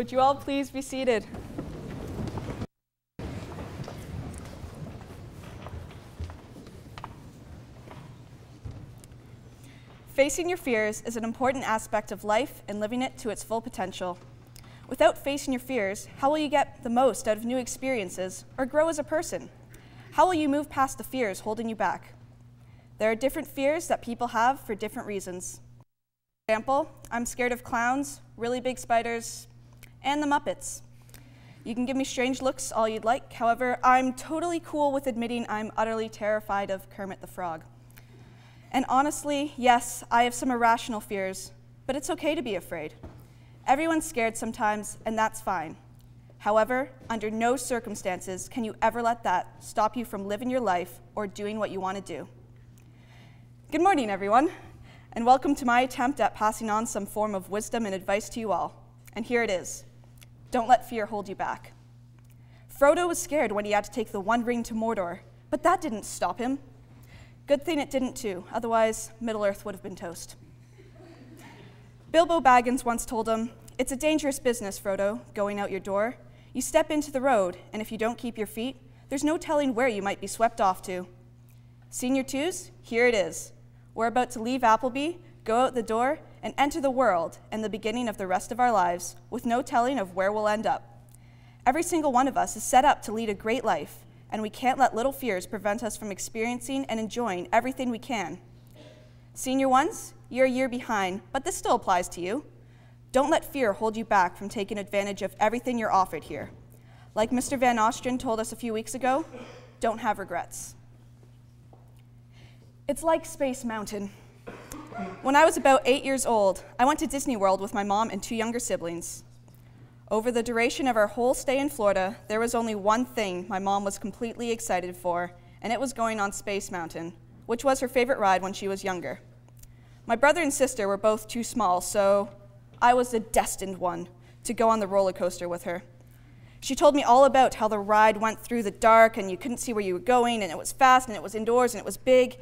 Would you all please be seated? Facing your fears is an important aspect of life and living it to its full potential. Without facing your fears, how will you get the most out of new experiences or grow as a person? How will you move past the fears holding you back? There are different fears that people have for different reasons. For example, I'm scared of clowns, really big spiders, and the Muppets. You can give me strange looks all you'd like. However, I'm totally cool with admitting I'm utterly terrified of Kermit the Frog. And honestly, yes, I have some irrational fears, but it's okay to be afraid. Everyone's scared sometimes, and that's fine. However, under no circumstances can you ever let that stop you from living your life or doing what you want to do. Good morning, everyone, and welcome to my attempt at passing on some form of wisdom and advice to you all. And here it is. Don't let fear hold you back. Frodo was scared when he had to take the One Ring to Mordor, but that didn't stop him. Good thing it didn't too, otherwise Middle-earth would have been toast. Bilbo Baggins once told him, "It's a dangerous business, Frodo, going out your door. You step into the road, and if you don't keep your feet, there's no telling where you might be swept off to." Senior twos, here it is. We're about to leave Appleby, go out the door, and enter the world and the beginning of the rest of our lives with no telling of where we'll end up. Every single one of us is set up to lead a great life, and we can't let little fears prevent us from experiencing and enjoying everything we can. Senior ones, you're a year behind, but this still applies to you. Don't let fear hold you back from taking advantage of everything you're offered here. Like Mr. Van Ostrand told us a few weeks ago, don't have regrets. It's like Space Mountain. When I was about 8 years old, I went to Disney World with my mom and 2 younger siblings. Over the duration of our whole stay in Florida, there was only one thing my mom was completely excited for, and it was going on Space Mountain, which was her favorite ride when she was younger. My brother and sister were both too small, so I was the destined one to go on the roller coaster with her. She told me all about how the ride went through the dark and you couldn't see where you were going, and it was fast and it was indoors and it was big,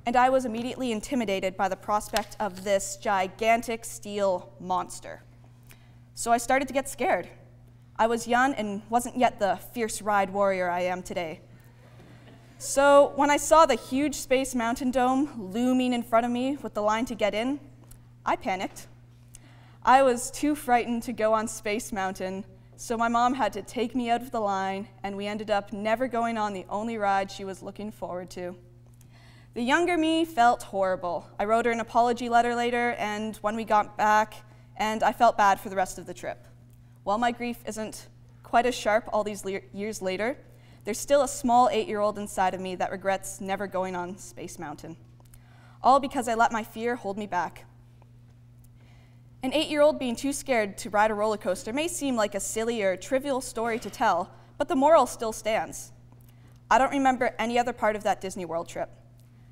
and I was immediately intimidated by the prospect of this gigantic steel monster. So I started to get scared. I was young and wasn't yet the fierce ride warrior I am today. So when I saw the huge Space Mountain dome looming in front of me with the line to get in, I panicked. I was too frightened to go on Space Mountain, so my mom had to take me out of the line, and we ended up never going on the only ride she was looking forward to. The younger me felt horrible. I wrote her an apology letter later, and when we got back, and I felt bad for the rest of the trip. While my grief isn't quite as sharp all these years later, there's still a small 8-year-old inside of me that regrets never going on Space Mountain. All because I let my fear hold me back. An 8-year-old being too scared to ride a roller coaster may seem like a silly or trivial story to tell, but the moral still stands. I don't remember any other part of that Disney World trip.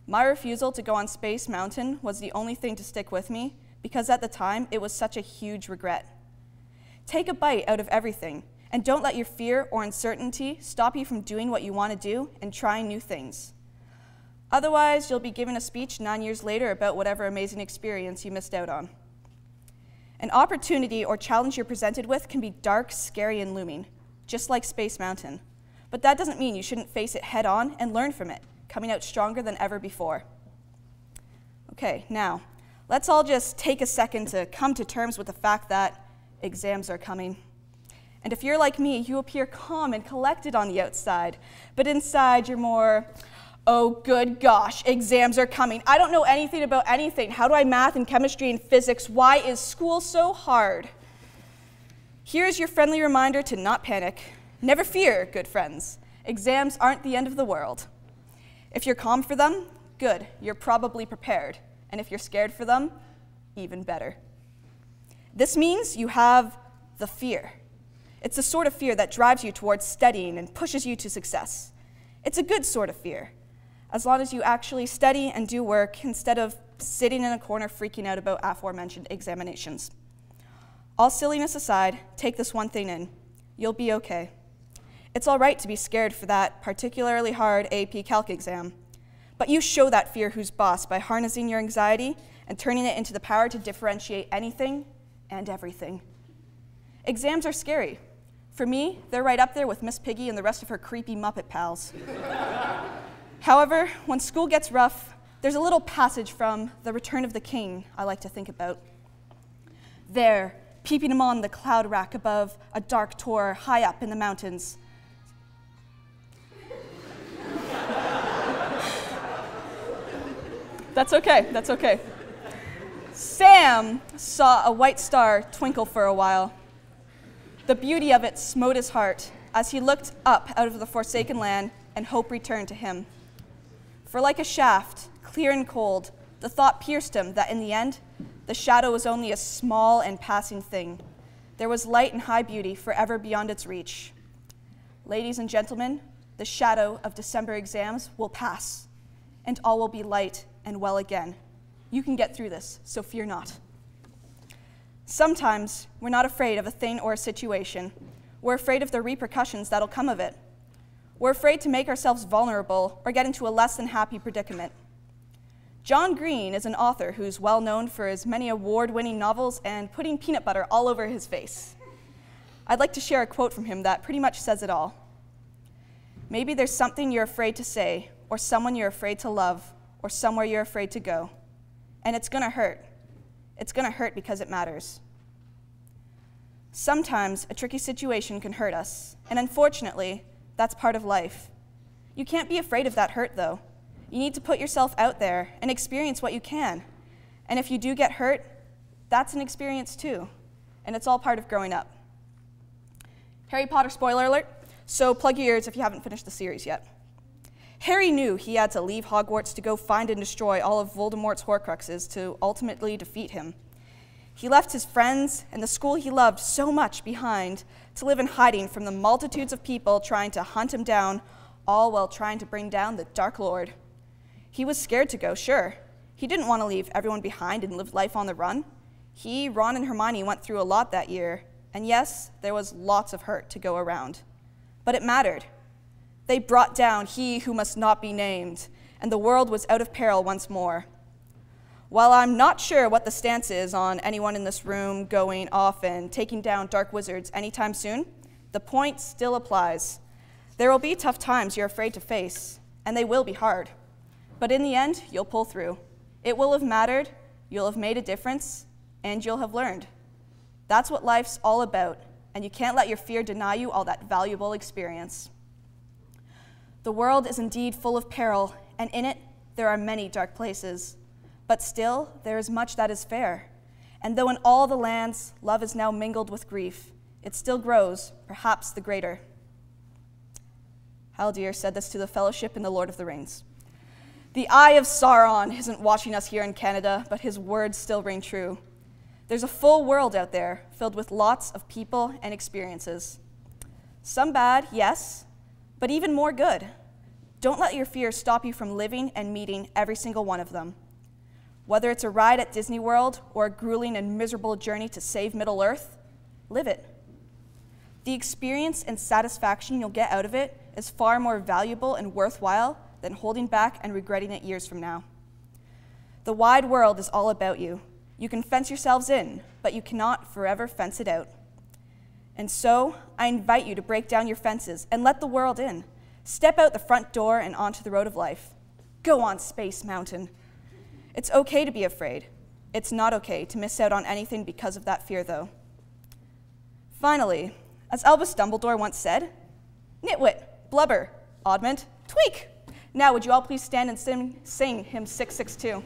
My refusal to go on Space Mountain was the only thing to stick with me, because at the time, it was such a huge regret. Take a bite out of everything, and don't let your fear or uncertainty stop you from doing what you want to do and trying new things. Otherwise, you'll be giving a speech 9 years later about whatever amazing experience you missed out on. An opportunity or challenge you're presented with can be dark, scary, and looming, just like Space Mountain. But that doesn't mean you shouldn't face it head on and learn from it, coming out stronger than ever before. Okay, now, let's all just take a second to come to terms with the fact that exams are coming. And if you're like me, you appear calm and collected on the outside, but inside you're more, oh good gosh, exams are coming. I don't know anything about anything. How do I math and chemistry and physics? Why is school so hard? Here's your friendly reminder to not panic. Never fear, good friends. Exams aren't the end of the world. If you're calm for them, good, you're probably prepared. And if you're scared for them, even better. This means you have the fear. It's the sort of fear that drives you towards studying and pushes you to success. It's a good sort of fear, as long as you actually study and do work instead of sitting in a corner freaking out about aforementioned examinations. All silliness aside, take this one thing in. You'll be okay. It's all right to be scared for that particularly hard AP Calc exam, but you show that fear who's boss by harnessing your anxiety and turning it into the power to differentiate anything and everything. Exams are scary. For me, they're right up there with Miss Piggy and the rest of her creepy Muppet pals. However, when school gets rough, there's a little passage from The Return of the King I like to think about. There, peeping among the cloud rack above a dark tor high up in the mountains. That's okay, that's okay. Sam saw a white star twinkle for a while. The beauty of it smote his heart as he looked up out of the forsaken land, and hope returned to him. For like a shaft, clear and cold, the thought pierced him that in the end, the shadow was only a small and passing thing. There was light and high beauty forever beyond its reach. Ladies and gentlemen, the shadow of December exams will pass, and all will be light and well again. You can get through this, so fear not. Sometimes we're not afraid of a thing or a situation. We're afraid of the repercussions that'll come of it. We're afraid to make ourselves vulnerable or get into a less than happy predicament. John Green is an author who's well known for his many award-winning novels and putting peanut butter all over his face. I'd like to share a quote from him that pretty much says it all. Maybe there's something you're afraid to say, or someone you're afraid to love, or somewhere you're afraid to go. And it's gonna hurt. It's gonna hurt because it matters. Sometimes a tricky situation can hurt us, and unfortunately, that's part of life. You can't be afraid of that hurt, though. You need to put yourself out there and experience what you can. And if you do get hurt, that's an experience too, and it's all part of growing up. Harry Potter spoiler alert, so plug your ears if you haven't finished the series yet. Harry knew he had to leave Hogwarts to go find and destroy all of Voldemort's Horcruxes to ultimately defeat him. He left his friends and the school he loved so much behind to live in hiding from the multitudes of people trying to hunt him down, all while trying to bring down the Dark Lord. He was scared to go, sure. He didn't want to leave everyone behind and live life on the run. He, Ron, and Hermione went through a lot that year, and yes, there was lots of hurt to go around. But it mattered. They brought down he who must not be named, and the world was out of peril once more. While I'm not sure what the stance is on anyone in this room going off and taking down dark wizards anytime soon, the point still applies. There will be tough times you're afraid to face, and they will be hard. But in the end, you'll pull through. It will have mattered, you'll have made a difference, and you'll have learned. That's what life's all about, and you can't let your fear deny you all that valuable experience. The world is indeed full of peril, and in it, there are many dark places. But still, there is much that is fair. And though in all the lands, love is now mingled with grief, it still grows, perhaps the greater. Haldir said this to the Fellowship in The Lord of the Rings. The eye of Sauron isn't watching us here in Canada, but his words still ring true. There's a full world out there, filled with lots of people and experiences. Some bad, yes, but even more good. Don't let your fears stop you from living and meeting every single one of them. Whether it's a ride at Disney World or a grueling and miserable journey to save Middle-earth, live it. The experience and satisfaction you'll get out of it is far more valuable and worthwhile than holding back and regretting it years from now. The wide world is all about you. You can fence yourselves in, but you cannot forever fence it out. And so, I invite you to break down your fences and let the world in. Step out the front door and onto the road of life. Go on, Space Mountain. It's okay to be afraid. It's not okay to miss out on anything because of that fear, though. Finally, as Albus Dumbledore once said, nitwit, blubber, oddment, tweak. Now, would you all please stand and sing hymn 662?